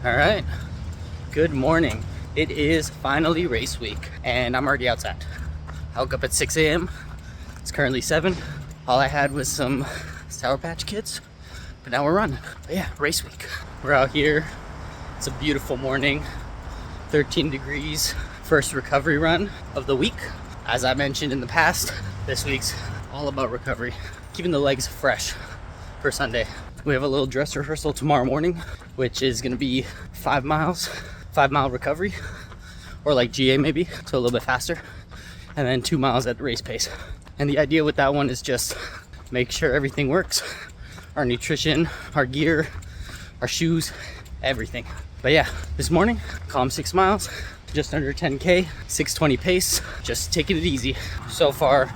All right, good morning. It is finally race week and I'm already outside. I woke up at 6 a.m. It's currently 7. All I had was some Sour Patch Kids, but now we're running. But yeah, race week. We're out here. It's a beautiful morning, 13 degrees. First recovery run of the week. As I mentioned in the past, this week's all about recovery, keeping the legs fresh for Sunday. We have a little dress rehearsal tomorrow morning, which is gonna be 5 miles, 5-mile recovery, or like GA maybe, so a little bit faster, and then 2 miles at race pace. And the idea with that one is just make sure everything works, our nutrition, our gear, our shoes, everything. But yeah, this morning, calm 6 miles, just under 10K, 6:20 pace, just taking it easy. So far,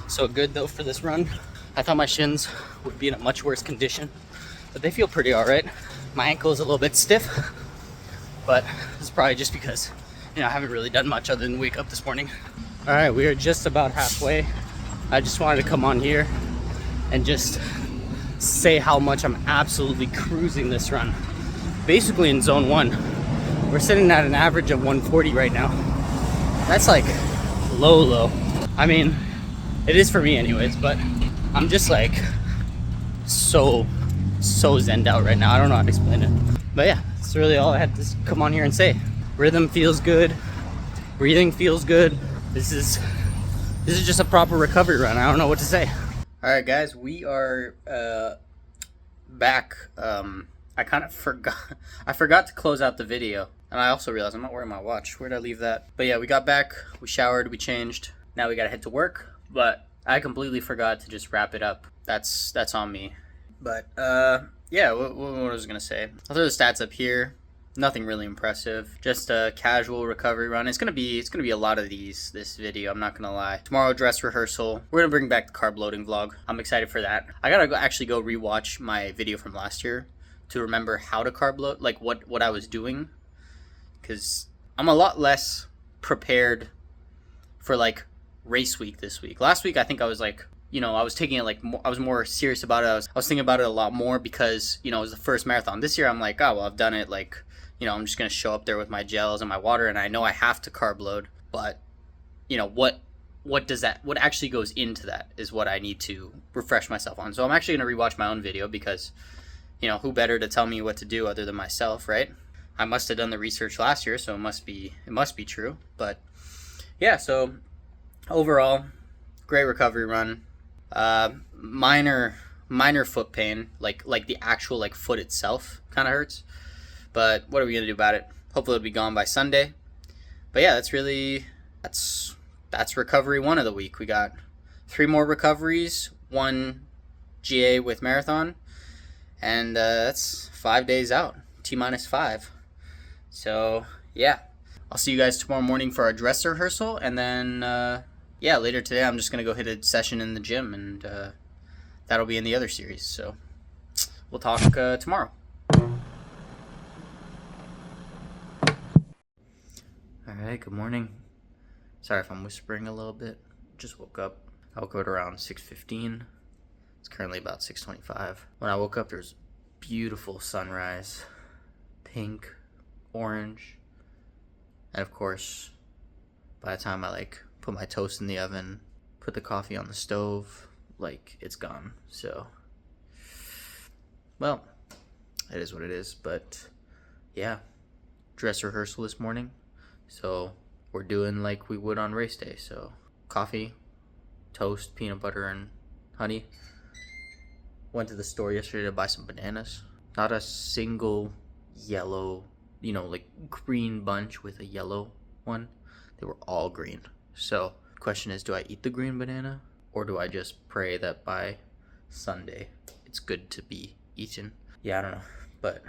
so good though for this run. I thought my shins would be in a much worse condition, but they feel pretty all right. My ankle is a little bit stiff, but it's probably just because, I haven't really done much other than wake up this morning. All right, we are just about halfway. I just wanted to come on here and just say how much I'm absolutely cruising this run. Basically in zone 1, we're sitting at an average of 140 right now. That's like low. I mean, it is for me anyways, but I'm just like so zenned out right now. I don't know how to explain it. But yeah, that's really all I had to come on here and say. Rhythm feels good. Breathing feels good. This is just a proper recovery run. I don't know what to say. All right, guys, we are back. I kind of forgot. I forgot to close out the video. And I also realized I'm not wearing my watch. Where did I leave that? But yeah, we got back. We showered. We changed. Now we got to head to work. But I completely forgot to just wrap it up. That's on me. But yeah, what was I gonna say? I'll throw the stats up here. Nothing really impressive. Just a casual recovery run. It's gonna be a lot of these this video. I'm not gonna lie. Tomorrow, dress rehearsal. We're gonna bring back the carb loading vlog. I'm excited for that. I gotta actually go rewatch my video from last year to remember how to carb load, like what I was doing, because I'm a lot less prepared for like race week this week. Last week I think I was like, I was taking it like I was more serious about it. I was thinking about it a lot more because it was the first marathon. This year I'm like, oh well, I've done it. Like, I'm just gonna show up there with my gels and my water, and I know I have to carb load, but what actually goes into that is what I need to refresh myself on. So I'm actually gonna rewatch my own video because who better to tell me what to do other than myself, right? I must have done the research last year, so it must be true. But yeah, so overall, great recovery run. Minor foot pain, like the actual like foot itself kind of hurts, but what are we gonna do about it? Hopefully it'll be gone by Sunday. But yeah, that's recovery 1 of the week. We got 3 more recoveries, 1 GA with marathon, and that's 5 days out, T-5. So yeah, I'll see you guys tomorrow morning for our dress rehearsal, and then yeah, later today I'm just gonna go hit a session in the gym, and that'll be in the other series. So we'll talk tomorrow. All right, good morning. Sorry if I'm whispering a little bit. Just woke up. I woke up at around 6:15. It's currently about 6:25. When I woke up, there's beautiful sunrise, pink, orange, and of course, by the time I put my toast in the oven, put the coffee on the stove, it's gone. So, well, it is what it is. But yeah, dress rehearsal this morning. So we're doing like we would on race day. So coffee, toast, peanut butter, and honey. Went to the store yesterday to buy some bananas. Not a single yellow, green bunch with a yellow one. They were all green. So the question is, do I eat the green banana, or do I just pray that by Sunday it's good to be eaten? Yeah, I don't know. But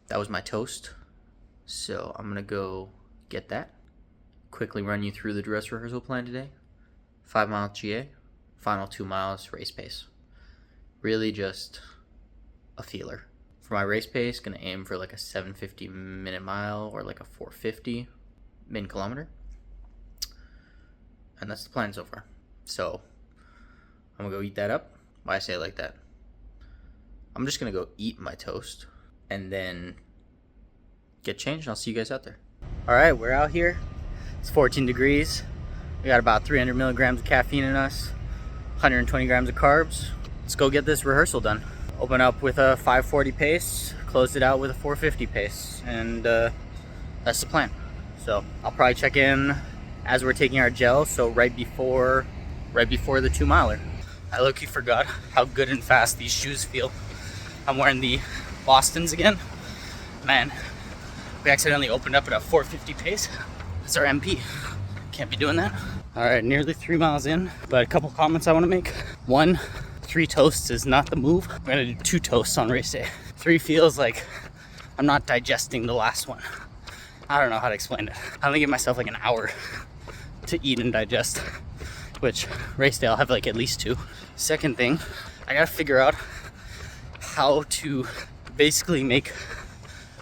that was my toast. So I'm gonna go get that. Quickly run you through the dress rehearsal plan today. 5-mile GA, final 2 miles race pace. Really just a feeler. For my race pace, gonna aim for like a 7:50 minute mile or like a 4:50 min kilometer. And that's the plan so far. So I'm gonna go eat that up. Why I say it like that? I'm just gonna go eat my toast and then get changed. I'll see you guys out there. All right, we're out here. It's 14 degrees. We got about 300 milligrams of caffeine in us, 120 grams of carbs. Let's go get this rehearsal done. Open up with a 540 pace, closed it out with a 450 pace, and that's the plan. So I'll probably check in as we're taking our gel, so right before the 2 miler. I low-key forgot how good and fast these shoes feel. I'm wearing the Bostons again. Man, we accidentally opened up at a 450 pace. That's our MP. Can't be doing that. All right, nearly 3 miles in, but a couple comments I want to make. 1, 3 toasts is not the move. We're gonna do 2 toasts on race day. 3 feels like I'm not digesting the last one. I don't know how to explain it. I only give myself like an hour to eat and digest, which race day I'll have like at least 2. Second thing, I gotta figure out how to basically make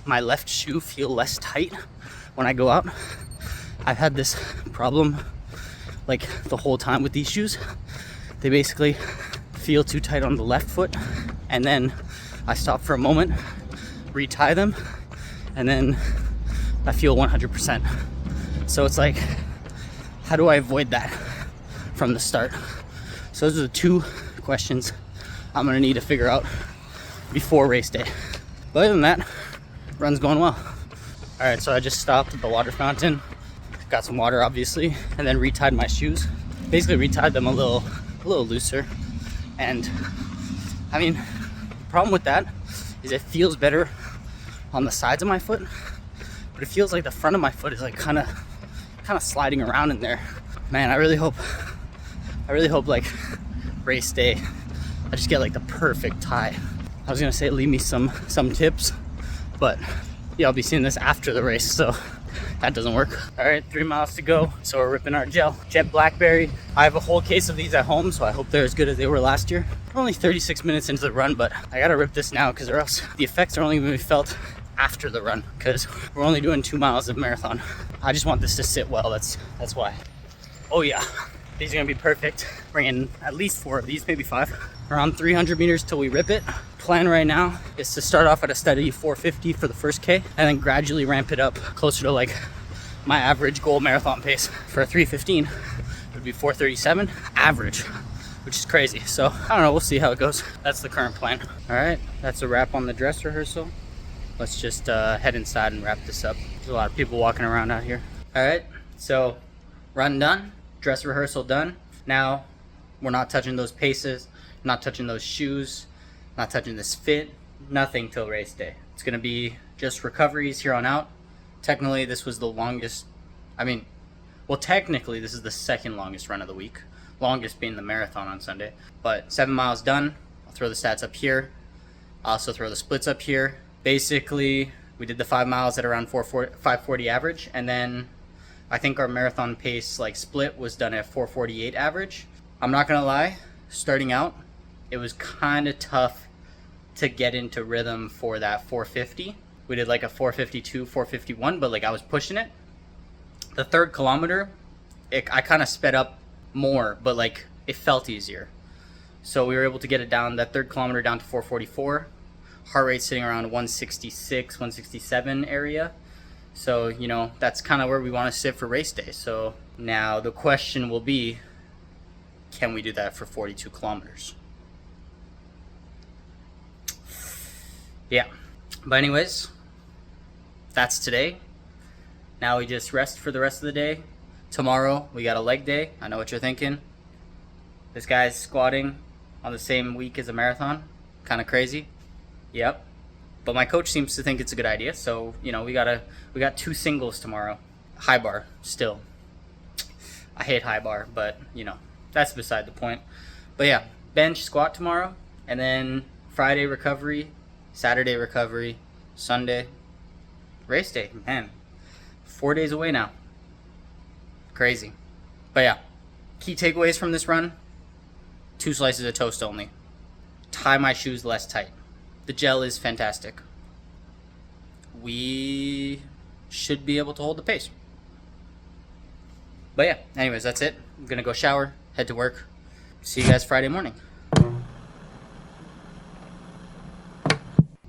my left shoe feel less tight when I go out. I've had this problem like the whole time with these shoes. They basically feel too tight on the left foot, and then I stop for a moment, retie them, and then I feel 100%. So it's like, how do I avoid that from the start? So those are the 2 questions I'm gonna need to figure out before race day. But other than that, run's going well. All right, so I just stopped at the water fountain, got some water obviously, and then retied my shoes. Basically retied them a little looser. And I mean, the problem with that is it feels better on the sides of my foot, but it feels like the front of my foot is like kind of sliding around in there. Man, I really hope like race day I just get like the perfect tie. I was gonna say leave me some tips, but yeah, I'll be seeing this after the race, so that doesn't work. All right, 3 miles to go, so we're ripping our gel. Jet Blackberry. I have a whole case of these at home, so I hope they're as good as they were last year. We're only 36 minutes into the run, but I gotta rip this now, because or else the effects are only gonna be felt after the run, because we're only doing 2 miles of marathon. I just want this to sit well, that's why. Oh yeah, these are gonna be perfect. Bringing at least 4 of these, maybe 5. Around 300 meters till we rip it. Plan right now is to start off at a steady 450 for the first K, and then gradually ramp it up closer to like my average goal marathon pace. For a 315, it would be 437 average, which is crazy. So I don't know, we'll see how it goes. That's the current plan. All right, that's a wrap on the dress rehearsal. Let's just head inside and wrap this up. There's a lot of people walking around out here. All right, so run done, dress rehearsal done. Now we're not touching those paces, not touching those shoes, not touching this fit, nothing till race day. It's gonna be just recoveries here on out. Technically, this was the longest, technically this is the second longest run of the week. Longest being the marathon on Sunday. But 7 miles done. I'll throw the stats up here. I'll also throw the splits up here. Basically, we did the 5 miles at around 540 average, and then I think our marathon pace like split was done at 448 average. I'm not gonna lie, starting out, it was kind of tough to get into rhythm for that 450. We did like a 452, 451, but like I was pushing it. The 3rd kilometer, I kind of sped up more, but like it felt easier. So we were able to get it down, that 3rd kilometer down to 444. Heart rate sitting around 166, 167 area. So, you know, that's kind of where we want to sit for race day. So now the question will be, can we do that for 42 kilometers? Yeah. But anyways, that's today. Now we just rest for the rest of the day. Tomorrow we got a leg day. I know what you're thinking. This guy's squatting on the same week as a marathon. Kind of crazy. Yep. But my coach seems to think it's a good idea. So, you know, we got 2 singles tomorrow. High bar still. I hate high bar, but you know, that's beside the point. But yeah, bench squat tomorrow, and then Friday recovery, Saturday recovery, Sunday race day. Man, 4 days away now. Crazy. But yeah, key takeaways from this run: 2 slices of toast only. Tie my shoes less tight. The gel is fantastic. We should be able to hold the pace. But yeah, anyways, that's it. I'm gonna go shower, head to work. See you guys Friday morning. All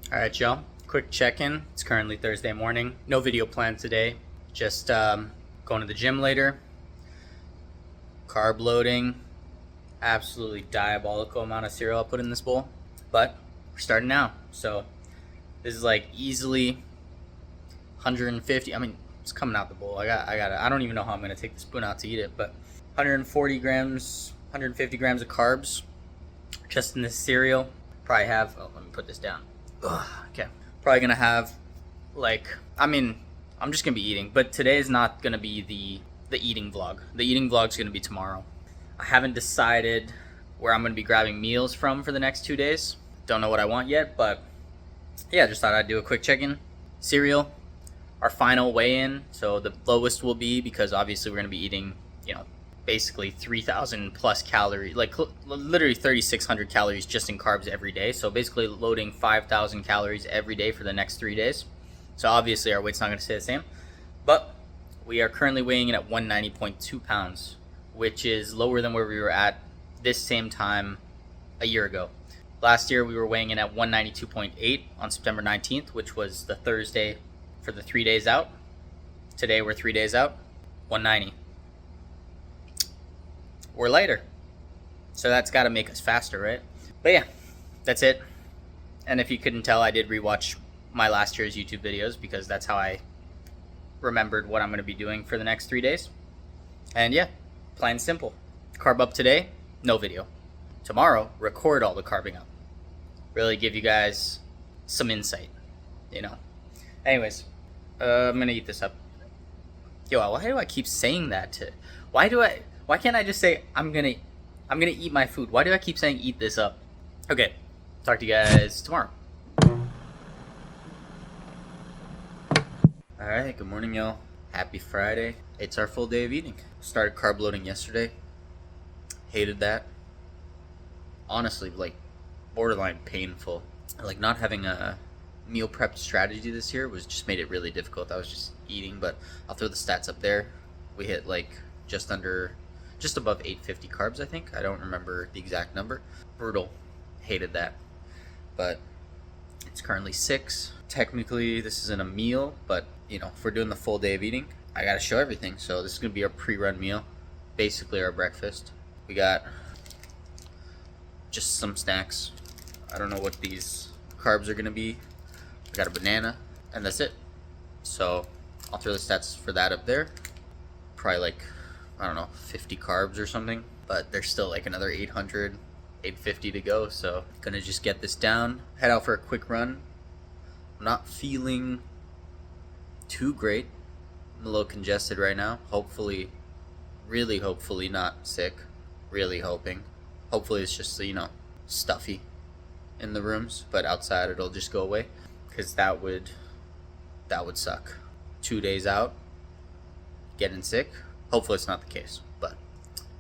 right, y'all. Quick check-in. It's currently Thursday morning. No video planned today. Just going to the gym later. Carb loading. Absolutely diabolical amount of cereal I put in this bowl. But we're starting now. So this is like easily 150. I mean, it's coming out the bowl. I don't even know how I'm going to take the spoon out to eat it. But 140 grams, 150 grams of carbs just in this cereal. Probably have, oh, let me put this down. Ugh, okay. Probably going to have I'm just going to be eating. But today is not going to be the eating vlog. The eating vlog is going to be tomorrow. I haven't decided where I'm going to be grabbing meals from for the next 2 days. Don't know what I want yet, but yeah, just thought I'd do a quick check-in. Cereal, our final weigh-in. So the lowest will be, because obviously we're going to be eating, basically 3,000 plus calories, like literally 3,600 calories just in carbs every day. So basically loading 5,000 calories every day for the next 3 days. So obviously our weight's not going to stay the same, but we are currently weighing in at 190.2 pounds, which is lower than where we were at this same time a year ago. Last year we were weighing in at 192.8 on September 19th, which was the Thursday for the 3 days out. Today we're 3 days out, 190. We're lighter. So that's got to make us faster, right? But yeah, that's it. And if you couldn't tell, I did rewatch my last year's YouTube videos because that's how I remembered what I'm going to be doing for the next 3 days. And yeah, plain simple. Carb up today, no video. Tomorrow, record all the carbing up. Really give you guys some insight, Anyways, I'm going to eat this up. Yo, why do I keep saying that? Why can't I just say I'm gonna eat my food? Why do I keep saying eat this up? Okay, talk to you guys tomorrow. Alright, good morning, y'all. Happy Friday. It's our full day of eating. Started carb loading yesterday. Hated that. Honestly, borderline painful. Not having a meal prep strategy this year just made it really difficult. I was just eating, but I'll throw the stats up there. We hit just above 850 carbs, I think. I don't remember the exact number. Brutal. Hated that. But it's currently 6. Technically, this isn't a meal, but, if we're doing the full day of eating, I gotta show everything. So this is gonna be our pre-run meal. Basically our breakfast. We got just some snacks. I don't know what these carbs are gonna be. We got a banana, and that's it. So I'll throw the stats for that up there. Probably 50 carbs or something, but there's still another 800, 850 to go. So gonna just get this down, head out for a quick run. I'm not feeling too great. I'm a little congested right now. Hopefully, really hopefully not sick. Really hoping. Hopefully it's just, stuffy in the rooms, but outside it'll just go away, because that would suck. 2 days out, getting sick. Hopefully it's not the case, but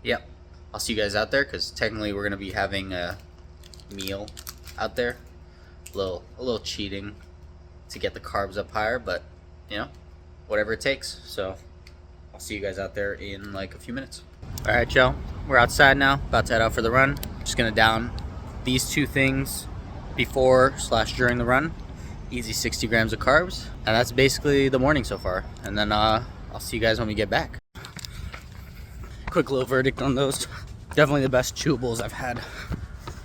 yeah, I'll see you guys out there, because technically we're going to be having a meal out there. A little cheating to get the carbs up higher, but whatever it takes. So I'll see you guys out there in a few minutes. All right, y'all, we're outside now, about to head out for the run. Just going to down these 2 things before/during the run. Easy 60 grams of carbs, and that's basically the morning so far. And then I'll see you guys when we get back. Quick little verdict on those. Definitely the best chewables I've had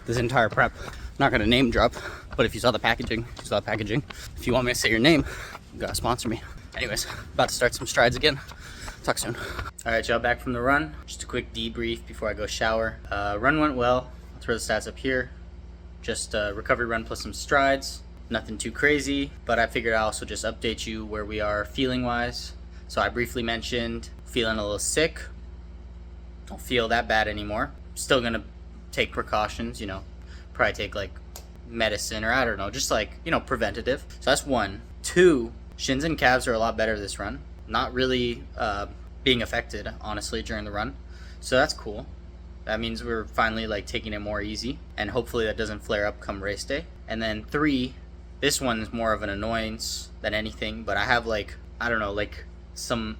this entire prep. Not gonna name drop, but if you saw the packaging, If you want me to say your name, you gotta sponsor me. Anyways, about to start some strides again. Talk soon. All right, y'all, back from the run. Just a quick debrief before I go shower. Run went well. I'll throw the stats up here. Just a recovery run plus some strides. Nothing too crazy, but I figured I'd also just update you where we are feeling wise. So I briefly mentioned feeling a little sick. Don't feel that bad anymore. Still gonna take precautions, probably take medicine, or I don't know, just preventative. So that's 1. 2, shins and calves are a lot better this run. Not really being affected, honestly, during the run. So that's cool. That means we're finally taking it more easy, and hopefully that doesn't flare up come race day. And then 3, this one's more of an annoyance than anything, but I have some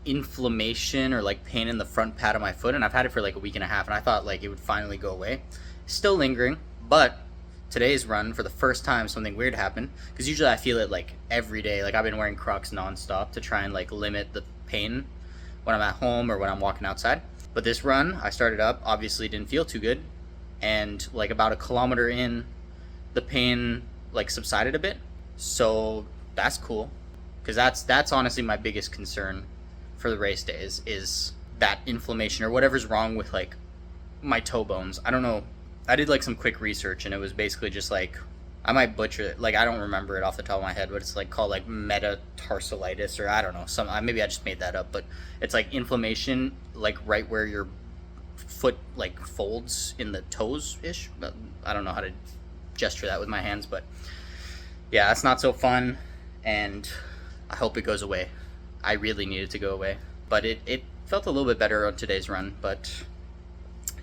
inflammation or pain in the front pad of my foot, and I've had it for a week and a half, and I thought it would finally go away. Still lingering, but today's run, for the first time, something weird happened. Because usually I feel it like every day. Like I've been wearing Crocs nonstop to try and like limit the pain when I'm at home or when I'm walking outside. But this run, I started up, obviously didn't feel too good. And like about a kilometer in, the pain like subsided a bit. So that's cool. Because that's honestly my biggest concern for the race days is that inflammation or whatever's wrong with like my toe bones. I don't know. I did like some quick research and it was basically just like, I might butcher it, like I don't remember it off the top of my head, but it's like called like metatarsalitis, or I don't know, maybe I just made that up, but it's like inflammation like right where your foot like folds in the toes ish. I don't know how to gesture that with my hands, but yeah, that's not so fun, and I hope it goes away. I really need it to go away, but it felt a little bit better on today's run. But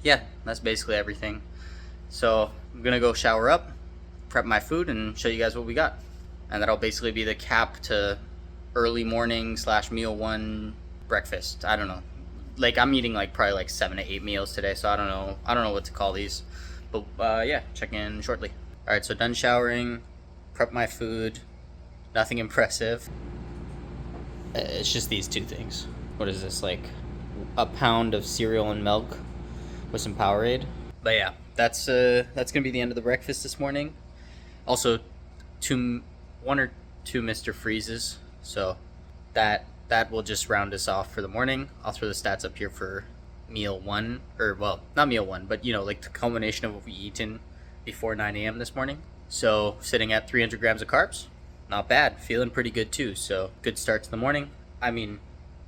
yeah, that's basically everything. So I'm gonna go shower up, prep my food, and show you guys what we got. And that'll basically be the cap to early morning / meal one breakfast. I don't know. Like I'm eating like probably like 7 to 8 meals today, so I don't know what to call these. But yeah, check in shortly. All right, so done showering, prep my food. Nothing impressive. It's just these two things. What is this, like a pound of cereal and milk with some Powerade? But yeah, that's gonna be the end of the breakfast this morning. Also, one or two Mr. Freezes, so that will just round us off for the morning. I'll throw the stats up here for meal one, or well, not meal one, but you know, like the culmination of what we eaten before 9 a.m. this morning. So sitting at 300 grams of carbs, not bad. Feeling pretty good too. So good start to the morning. I mean,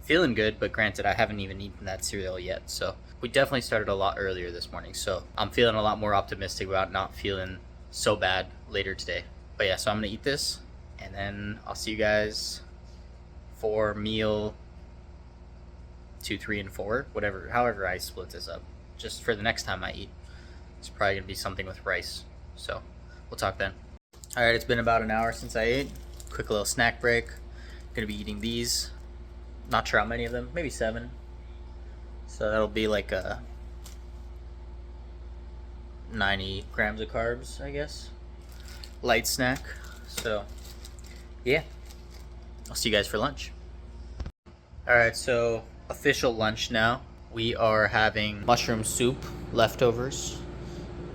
feeling good, but granted, I haven't even eaten that cereal yet. So we definitely started a lot earlier this morning. So I'm feeling a lot more optimistic about not feeling so bad later today. But yeah, so I'm gonna eat this, and then I'll see you guys for meal 2, 3, and 4, however I split this up. Just for the next time I eat, it's probably gonna be something with rice. So we'll talk then. All right, it's been about an hour since I ate. Quick little snack break. Gonna be eating these. Not sure how many of them, maybe 7. So that'll be like 90 grams of carbs, I guess. Light snack. So yeah, I'll see you guys for lunch. All right, so official lunch now. We are having mushroom soup, leftovers,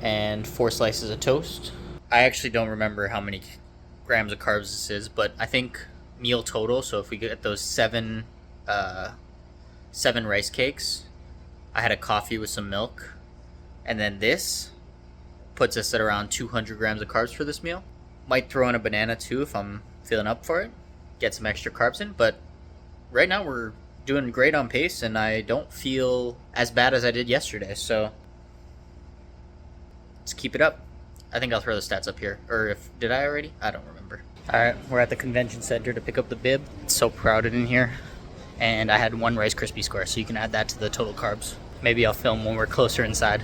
and 4 slices of toast. I actually don't remember how many grams of carbs this is, but I think meal total, so if we get those 7 rice cakes, I had a coffee with some milk, and then this puts us at around 200 grams of carbs for this meal. Might throw in a banana too if I'm feeling up for it, get some extra carbs in, but right now we're doing great on pace, and I don't feel as bad as I did yesterday, so let's keep it up. I think I'll throw the stats up here. Or did I already? I don't remember. All right, we're at the convention center to pick up the bib. It's so crowded in here. And I had 1 Rice Krispie square, so you can add that to the total carbs. Maybe I'll film when we're closer inside.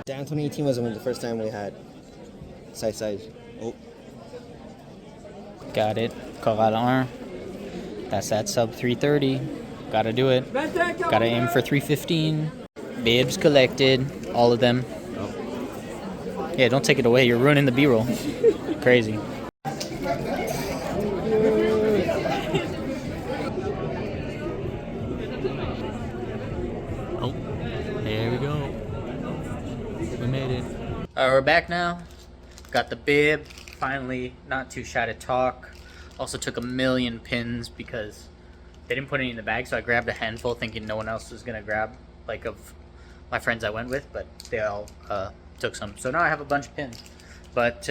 Damn, 2018 was the first time we had side. Oh. Got it. Coral 1. That's that sub 330. Gotta do it. Gotta aim for 315. Bibs collected. All of them. Oh. Yeah, don't take it away. You're ruining the B-roll. Crazy. Oh, there we go. We made it. We're back now. Got the bib. Finally, not too shy to talk. Also took a million pins because they didn't put any in the bag, so I grabbed a handful thinking no one else was gonna grab, like of my friends I went with, but they all took some. So now I have a bunch of pins. But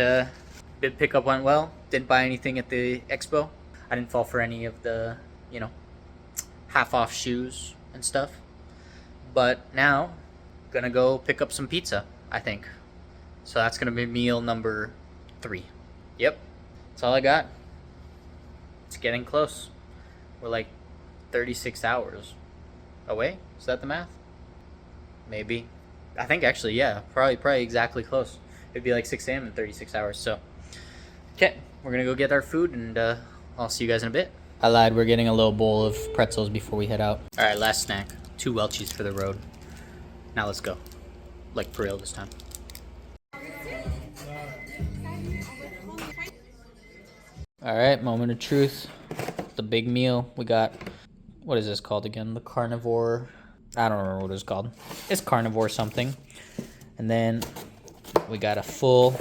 bib pickup went well. Didn't buy anything at the expo. I didn't fall for any of the, half off shoes and stuff. But now, gonna go pick up some pizza, I think. So that's gonna be meal number 3. Yep, that's all I got. It's getting close. We're like 36 hours away. Is that the math? Maybe. I think actually, yeah, probably exactly close. It'd be like 6 a.m. in 36 hours. So, okay, we're gonna go get our food, and I'll see you guys in a bit. I lied. We're getting a little bowl of pretzels before we head out. All right, last snack. 2 Welchies for the road. Now let's go. like for real this time. All right, moment of truth. The big meal. We got, what is this called again? The carnivore. I don't remember what it's called. It's carnivore something. And then we got a full,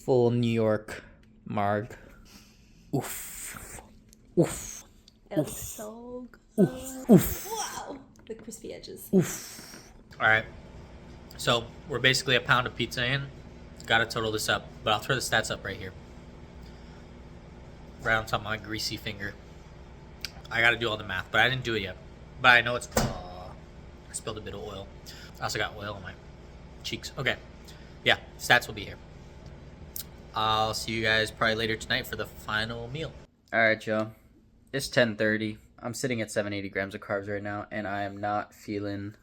full New York marg. Oof. It's so good. Wow. The crispy edges. All right. So we're basically a pound of pizza in. Gotta total this up, but I'll throw the stats up right here. Right on top of my greasy finger. I gotta do all the math, but I didn't do it yet. But I know it's... I spilled a bit of oil. I also got oil on my cheeks. Okay. Yeah, stats will be here. I'll see you guys probably later tonight for the final meal. All right, y'all. It's 10:30. I'm sitting at 780 grams of carbs right now, and I am not feeling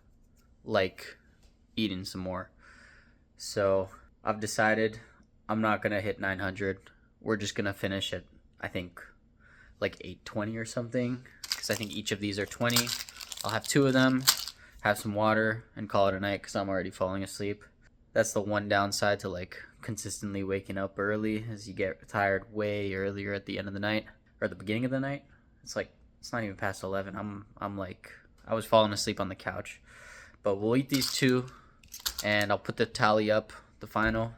like eating some more. So I've decided I'm not going to hit 900. We're just going to finish at, I think, like 820 or something, because I think each of these are 20. I'll have 2 of them, have some water, and call it a night because I'm already falling asleep. That's the one downside to like consistently waking up early, is you get tired way earlier at the end of the night or at the beginning of the night. It's like, it's not even past 11. I'm like, I was falling asleep on the couch. But we'll eat these 2, and I'll put the tally up, the final,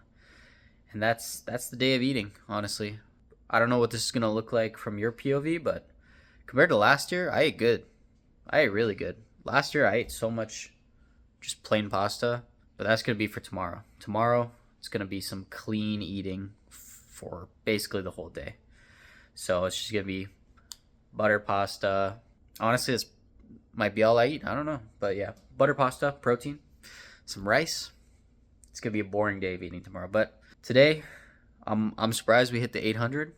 and that's the day of eating. Honestly, I don't know what this is gonna look like from your POV, but compared to last year, I ate good. I ate really good. Last year I ate so much just plain pasta, but that's gonna be for tomorrow. Tomorrow it's gonna be some clean eating for basically the whole day. So it's just gonna be butter pasta. Honestly, this might be all I eat. I don't know, but yeah, butter pasta, protein, some rice. It's gonna be a boring day of eating tomorrow, but today I'm surprised we hit the 800.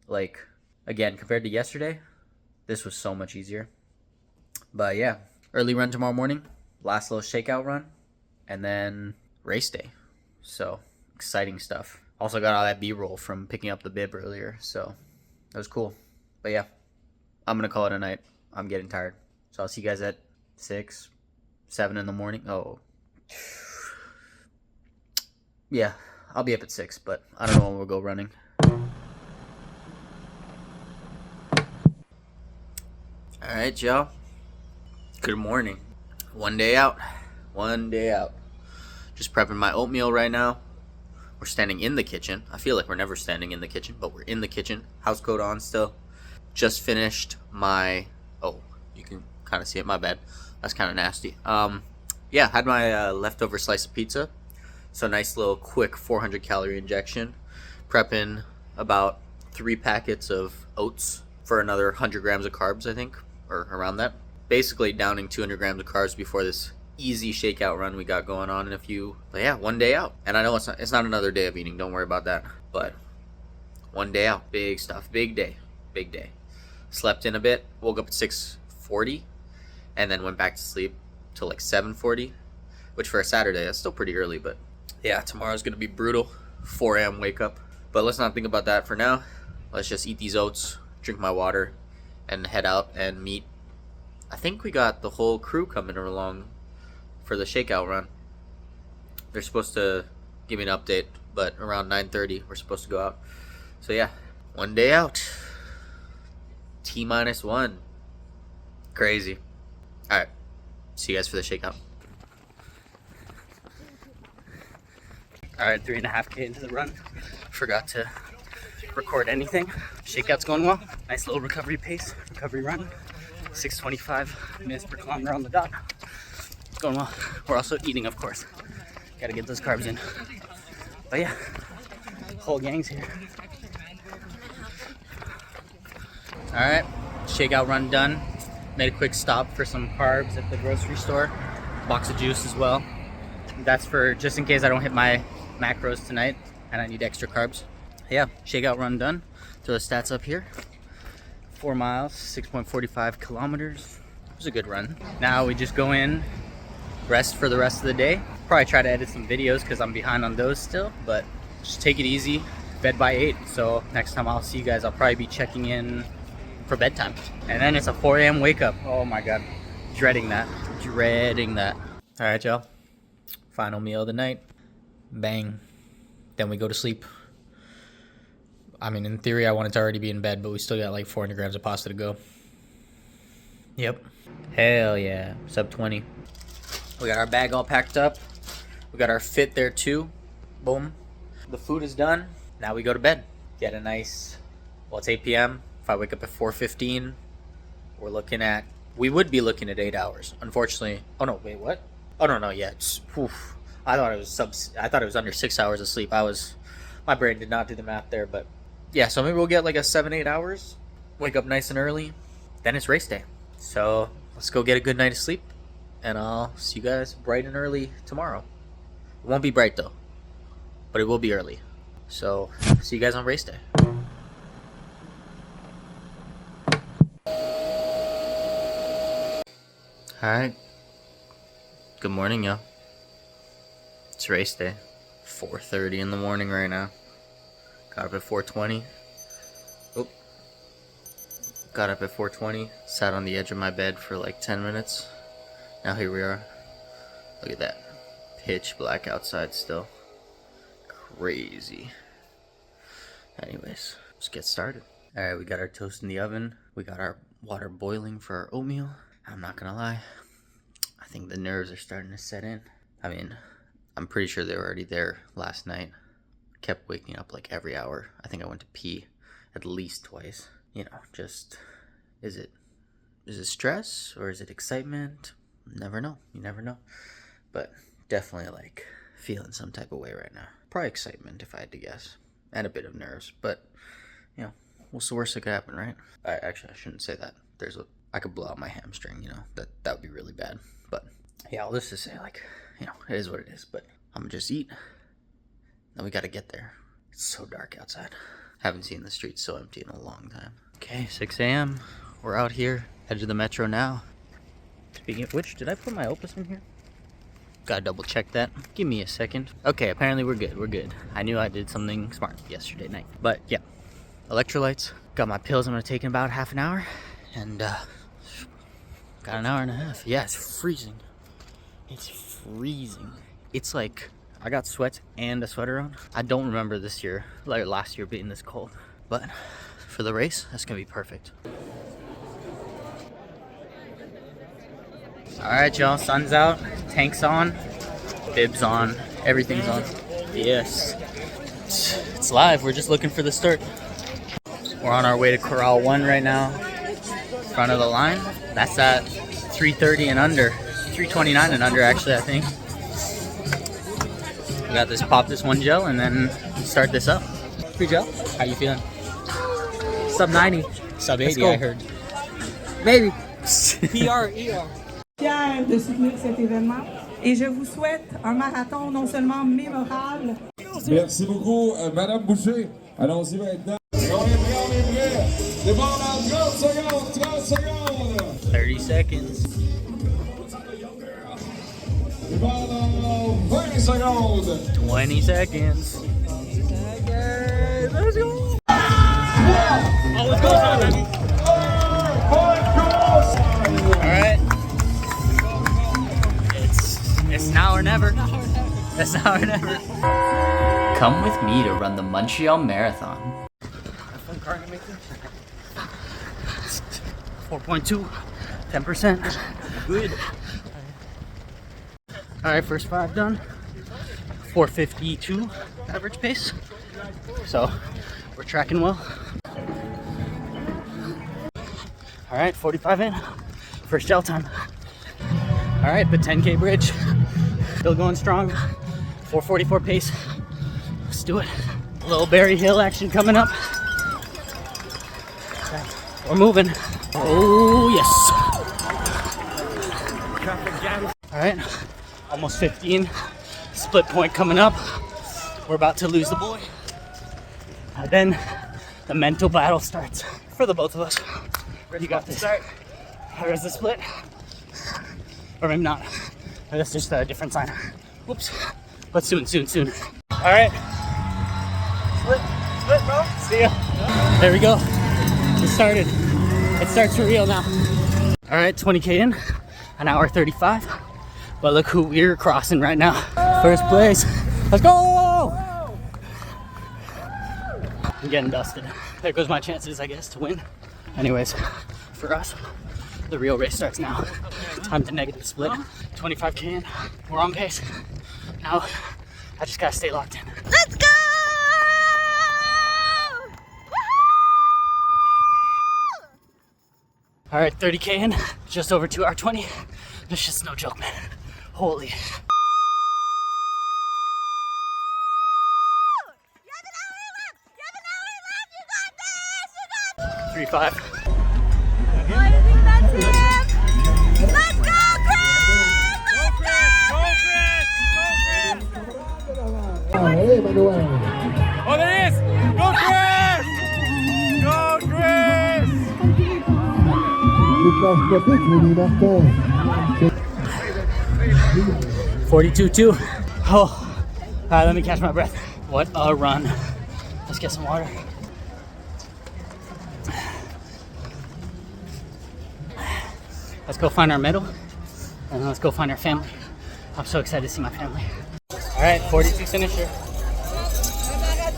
Like, again, compared to yesterday, this was so much easier. But yeah, early run tomorrow morning, last little shakeout run, and then race day. So exciting stuff. Also got all that B-roll from picking up the bib earlier, so that was cool. But yeah, I'm gonna call it a night. I'm getting tired, so I'll see you guys at 6, 7 in the morning. Oh, yeah, I'll be up at 6, but I don't know when we'll go running. All right, y'all. Good morning. One day out. Just prepping my oatmeal right now. We're standing in the kitchen. I feel like we're never standing in the kitchen, but we're in the kitchen. House coat on still. Just finished my... Oh, you can kind of see it. My bad. That's kind of nasty. Yeah, had my leftover slice of pizza. So nice little quick 400 calorie injection. Prepping about 3 packets of oats for another 100 grams of carbs, I think, or around that. Basically downing 200 grams of carbs before this easy shakeout run we got going on in a few. But yeah, one day out. And I know it's not another day of eating. Don't worry about that. But one day out. Big stuff. Big day. Slept in a bit. Woke up at 6:40 and then went back to sleep till like 7:40, which for a Saturday, that's still pretty early. But yeah, tomorrow's going to be brutal. 4 a.m. wake up. But let's not think about that for now. Let's just eat these oats, drink my water, and head out and meet. I think we got the whole crew coming along for the shakeout run. They're supposed to give me an update, but around 9:30 we're supposed to go out. So yeah, one day out. T-1. Crazy. Alright, see you guys for the shakeout. Alright, 3.5K into the run. Forgot to record anything. Shakeout's going well. Nice little recovery pace, recovery run. 6:25 minutes per kilometer on the dot. It's going well. We're also eating, of course. Gotta get those carbs in. But yeah, whole gang's here. Alright, shakeout run done. Made a quick stop for some carbs at the grocery store. Box of juice as well. That's for just in case I don't hit my macros tonight and I need extra carbs. Yeah, shakeout run done. Throw the stats up here. 4 miles, 6.45 kilometers. It was a good run. Now we just go in, rest for the rest of the day. Probably try to edit some videos because I'm behind on those still, but just take it easy. Bed by 8, so next time I'll see you guys, I'll probably be checking in for bedtime. And then it's a 4 a.m. wake up. Oh my god. Dreading that. Dreading that. All right, y'all. Final meal of the night. Bang. Then we go to sleep. I mean, in theory, I wanted to already be in bed, but we still got like 400 grams of pasta to go. Yep. Hell yeah. Sub 20. We got our bag all packed up. We got our fit there too. Boom. The food is done. Now we go to bed. Get a nice, well, it's 8 p.m. If I wake up at 4:15, we would be looking at 8 hours. Unfortunately, oh no, wait, what? Oh no, yeah, I thought it was under 6 hours of sleep. My brain did not do the math there, but yeah, so maybe we'll get like a 7-8 hours. Wake up nice and early. Then it's race day. So let's go get a good night of sleep, and I'll see you guys bright and early tomorrow. It won't be bright though, but it will be early. So see you guys on race day. Alright. Good morning, y'all. It's race day. 4:30 in the morning right now. Got up at 4:20. Oh. Got up at 4:20. Sat on the edge of my bed for like 10 minutes. Now here we are. Look at that. Pitch black outside still. Crazy. Anyways, let's get started. Alright, we got our toast in the oven. We got our water boiling for our oatmeal. I'm not gonna lie, I think the nerves are starting to set in. I mean, I'm pretty sure they were already there last night. Kept waking up like every hour. I think I went to pee at least twice. You know, just, is it stress or is it excitement? Never know. You never know. But definitely like feeling some type of way right now. Probably excitement if I had to guess. And a bit of nerves. But, you know, what's the worst that could happen, right? Actually, I shouldn't say that. I could blow out my hamstring, you know, that would be really bad. But yeah, all this to say, like, you know, it is what it is. But I'm gonna just eat. Then we gotta get there. It's so dark outside. Haven't seen the streets so empty in a long time. Okay, 6 a.m. We're out here, headed to the metro now. Speaking of which, did I put my Opus in here? Gotta double check that. Give me a second. Okay, apparently we're good. I knew I did something smart yesterday night. But yeah, electrolytes. Got my pills I'm gonna take in about half an hour. And got an hour and a half. Yeah, it's freezing. It's freezing. It's like, I got sweats and a sweater on. I don't remember this year, like last year being this cold. But for the race, that's gonna be perfect. Alright y'all, sun's out, tank's on, bibs on, everything's on. Yes. It's live, we're just looking for the start. We're on our way to Corral 1 right now. Front of the line. That's at 3:30 and under. 3:29 and under actually, I think. We got this, pop this one gel and then start this up. Free gel? How you feeling? Sub 90. Sub 80, I heard. Maybe. PR, ER. Fière de soutenir cet événement et je vous souhaite un marathon non seulement mémorable. Merci beaucoup, Madame Boucher. Allons-y maintenant. On est prêt. Départ dans 30 secondes. 30 seconds. Départ dans 20 secondes. 20 seconds. Let's go. Oh, let's go, baby. Alright. It's now or never. It's now or never. Come with me to run the Montreal Marathon. 4.2, 10%. Good. Alright, first 5 done. 4:52 average pace. So we're tracking well. Alright, 45 in. First gel time. Alright, but 10K bridge. Still going strong. 4:44 pace. Let's do it. A little Berry Hill action coming up. We're moving. Oh, yes. Alright, almost 15. Split point coming up. We're about to lose the boy. And then the mental battle starts for the both of us. You got this. There's the split. Or maybe not. That's just a different sign. Whoops. But soon. Alright. Split, bro. See ya. There we go. It started. It starts for real now. Alright, 20K in. an hour 35. But look who we're crossing right now. First place. Let's go! I'm getting dusted. There goes my chances, I guess, to win. Anyways, for us, the real race starts now. Time to negative split. 25K in. We're on pace. Now, I just gotta stay locked in. Let's go! All right, 30K in, just over 2 hour 20. It's just no joke, man. Holy. 3-5. Let's go, Chris! Oh, there he is! Go, Chris! Go, Chris! 42-2. Oh, all right, let me catch my breath. What a run. Let's get some water. Let's go find our medal, and then let's go find our family. I'm so excited to see my family. All right, 42 finisher.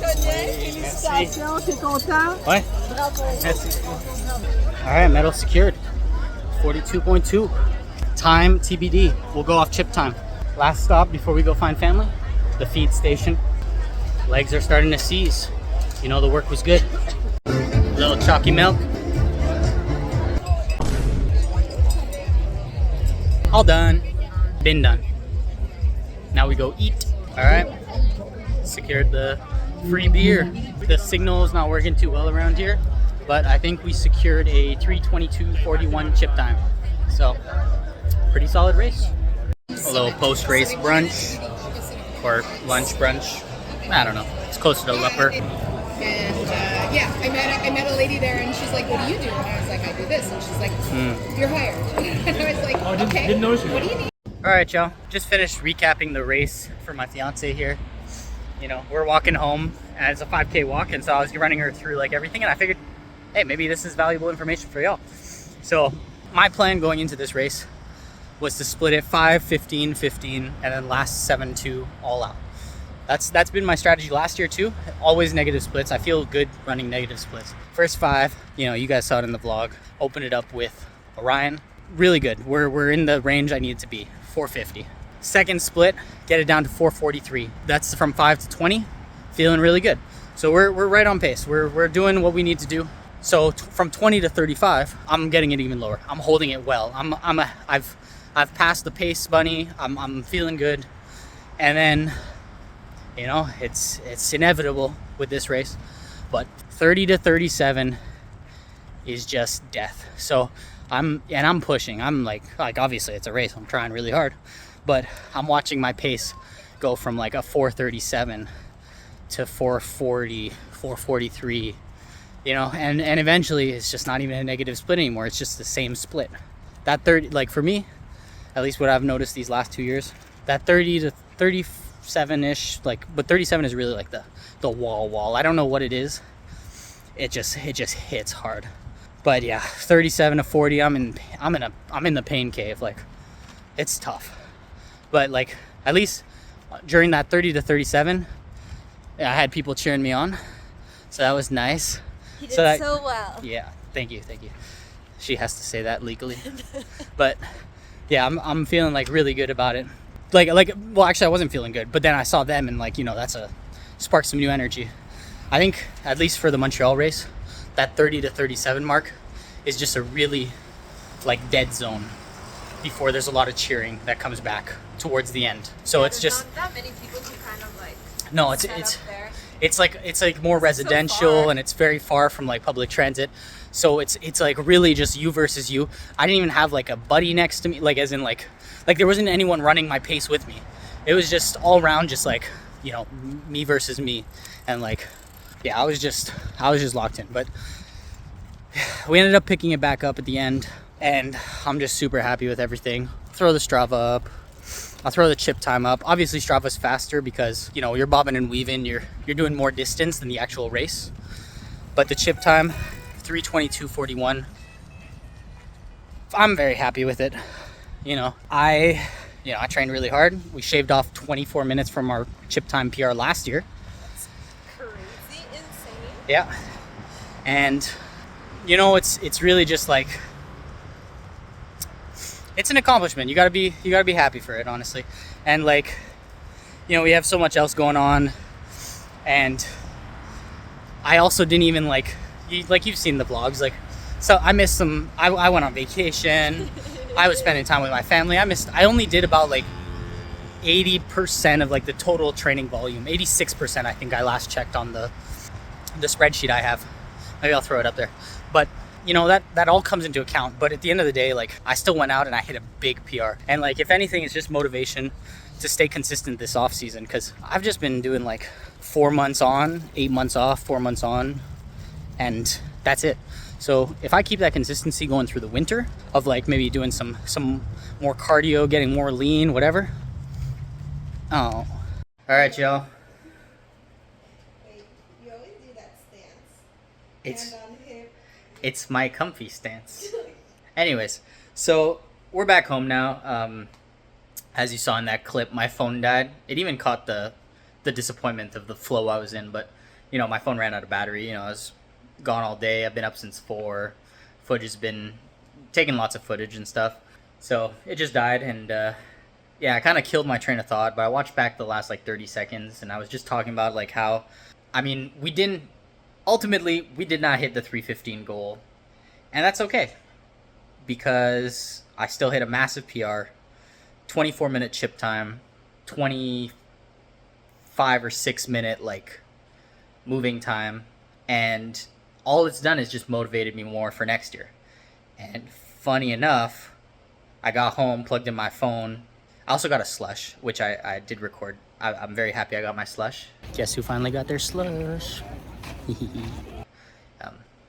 Merci. Ouais. Merci. All right, medal secured. 42.2. Time TBD. We'll go off chip time. Last stop before we go find family, the feed station. Legs are starting to seize. You know the work was good. Little chalky milk. All done. Been done. Now we go eat. All right. Secured the free beer. The signal is not working too well around here, but I think we secured a 3:22.41 chip time. So, pretty solid race. A little post-race brunch or lunch brunch. I don't know. It's closer to Leper. And yeah, I met a lady there, and she's like, "What do you do?" And I was like, "I do this." And she's like, "You're hired." And I was like, "Okay, didn't know she what do you need?" All right, y'all. Just finished recapping the race for my fiance here. You know, we're walking home, and it's a 5K walk, and so I was running her through like everything, and I figured, hey, maybe this is valuable information for y'all. So my plan going into this race was to split it 5, 15, 15, and then last 7-2 all out. That's been my strategy last year too. Always negative splits. I feel good running negative splits. First 5, you know, you guys saw it in the vlog. Open it up with Orion. Really good. We're in the range I need to be. 450. Second split, get it down to 443. That's from 5 to 20. Feeling really good. So we're right on pace. We're doing what we need to do. So from 20 to 35, I'm getting it even lower. I'm holding it well. I've passed the pace bunny. I'm feeling good. And then, you know, it's inevitable with this race, but 30 to 37 is just death. So I'm pushing. I'm like obviously it's a race. I'm trying really hard, but I'm watching my pace go from like a 437 to 440, 443, you know, and eventually it's just not even a negative split anymore. It's just the same split. That 30, like for me, at least what I've noticed these last 2 years, that 30 to 37-ish, like, but 37 is really like the wall. I don't know what it is. It just hits hard. But yeah, 37 to 40, I'm in the pain cave. Like, it's tough. But like, at least during that 30 to 37, I had people cheering me on, so that was nice. You did so well. Yeah, thank you. She has to say that legally. But yeah, I'm feeling like really good about it. Like, well, actually I wasn't feeling good, but then I saw them and like, you know, that's sparked some new energy. I think at least for the Montreal race, that 30 to 37 mark is just a really like dead zone before there's a lot of cheering that comes back towards the end. So yeah, it's just not that many people to kind of like no, it's like more residential, and it's very far from like public transit. So it's like really just you versus you. I didn't even have like a buddy next to me, like as in like there wasn't anyone running my pace with me. It was just all around, just like, you know, me versus me. And like, yeah, I was just locked in. But we ended up picking it back up at the end, and I'm just super happy with everything. Throw the Strava up. I'll throw the chip time up. Obviously Strava's faster because, you know, you're bobbing and weaving, you're doing more distance than the actual race. But the chip time, 3:22.41. I'm very happy with it. I trained really hard. We shaved off 24 minutes from our chip time PR last year. Crazy, insane. Yeah. And it's really just like, it's an accomplishment. You gotta be happy for it, honestly. And like, we have so much else going on, and I also didn't even you've seen the vlogs, so I missed some. I went on vacation. I was spending time with my family. I only did about 80% of the total training volume. 86%, I think I last checked on the spreadsheet I have. Maybe I'll throw it up there. But that all comes into account. But at the end of the day, I still went out and I hit a big PR. And if anything, it's just motivation to stay consistent this off season, because I've just been doing 4 months on, 8 months off, 4 months on, and that's it. So if I keep that consistency going through the winter of maybe doing some more cardio, getting more lean, whatever. Oh, all right, y'all. Wait, you always do that stance. It's Hand on hip. it's my comfy stance. Anyways, so we're back home now. As you saw in that clip, my phone died. It even caught the disappointment of the flow I was in, but my phone ran out of battery. I was gone all day. I've been up since 4. Footage has been taking lots of footage and stuff. So it just died, and I kind of killed my train of thought. But I watched back the last 30 seconds, and I was just talking about how, we did not hit the 315 goal, and that's okay, because I still hit a massive PR, 24-minute chip time, 25 or 6 minute moving time, and all it's done is just motivated me more for next year. And funny enough, I got home, plugged in my phone. I also got a slush, which I did record. I'm very happy I got my slush. Guess who finally got their slush?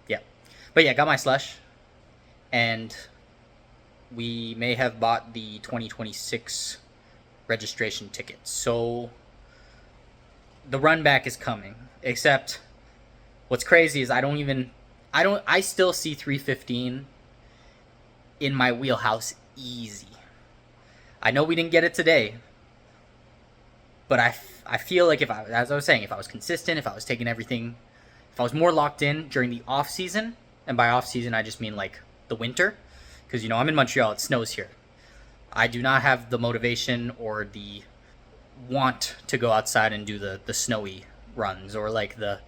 Yeah. But yeah, got my slush. And we may have bought the 2026 registration ticket. So the run back is coming. Except what's crazy is I still see 315 in my wheelhouse easy. I know we didn't get it today, but I feel like as I was saying, if I was consistent, if I was taking everything, if I was more locked in during the off season, and by off season I just mean the winter, because I'm in Montreal, it snows here. I do not have the motivation or the want to go outside and do the snowy runs or the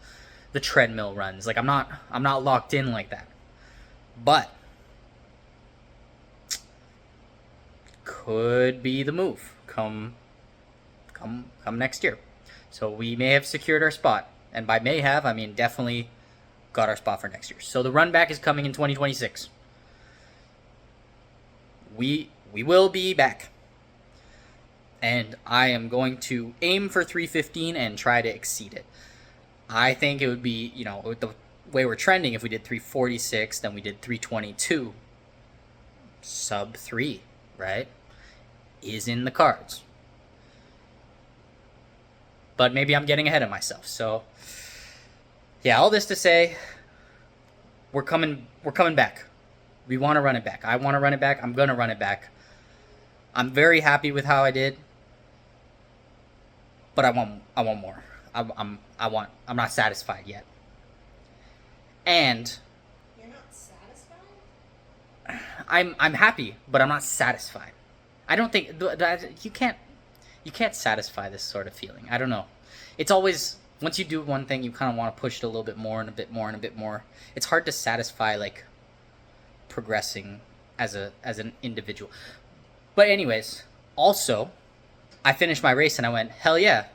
treadmill runs. I'm not locked in like that. But could be the move come next year. So we may have secured our spot, and by may have, I mean definitely got our spot for next year. So the run back is coming in 2026. We will be back, and I am going to aim for 315 and try to exceed it. I think it would be, with the way we're trending, if we did 346, then we did 322, sub 3, right? Is in the cards. But maybe I'm getting ahead of myself. So yeah, all this to say, we're coming back. We want to run it back. I want to run it back. I'm going to run it back. I'm very happy with how I did, but I want more. I'm not satisfied yet. And You're not satisfied? I'm happy, but I'm not satisfied. I don't think that you can't satisfy this sort of feeling. I don't know. It's always, once you do one thing, you kind of want to push it a little bit more and a bit more and a bit more. It's hard to satisfy progressing as an individual. But anyways, also, I finished my race and I went, hell yeah,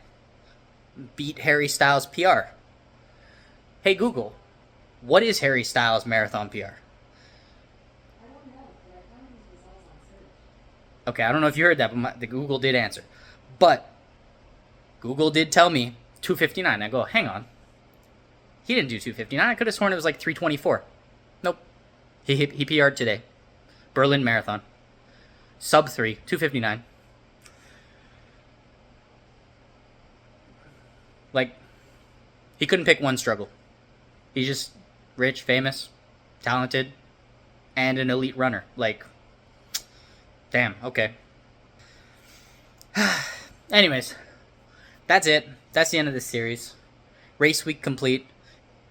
beat Harry Styles' PR. Hey Google, what is Harry Styles' marathon PR? Okay, I don't know if you heard that, but the Google did answer. But Google did tell me 259. I go, hang on. He didn't do 259. I could have sworn it was 324. Nope. He PR'd today. Berlin Marathon. Sub 3, 259. He couldn't pick one struggle. He's just rich, famous, talented, and an elite runner. Damn, okay. Anyways, that's it. That's the end of this series. Race week complete.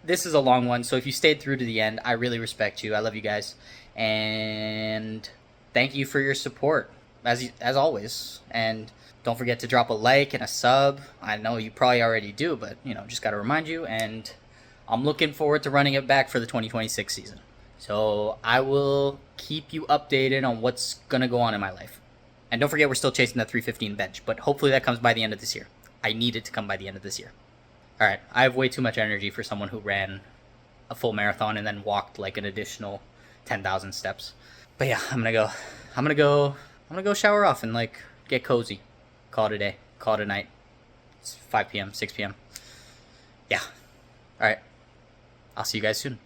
This is a long one, so if you stayed through to the end, I really respect you. I love you guys. And thank you for your support, as always. And don't forget to drop a like and a sub. I know you probably already do, but, you know, just got to remind you. And I'm looking forward to running it back for the 2026 season. So I will keep you updated on what's going to go on in my life. And don't forget, we're still chasing that 315 bench, but hopefully that comes by the end of this year. I need it to come by the end of this year. All right, I have way too much energy for someone who ran a full marathon and then walked like an additional 10,000 steps. But yeah, I'm gonna go shower off and like get cozy. Call it a day. Call it a night. It's 5 p.m., 6 p.m. Yeah. All right. I'll see you guys soon.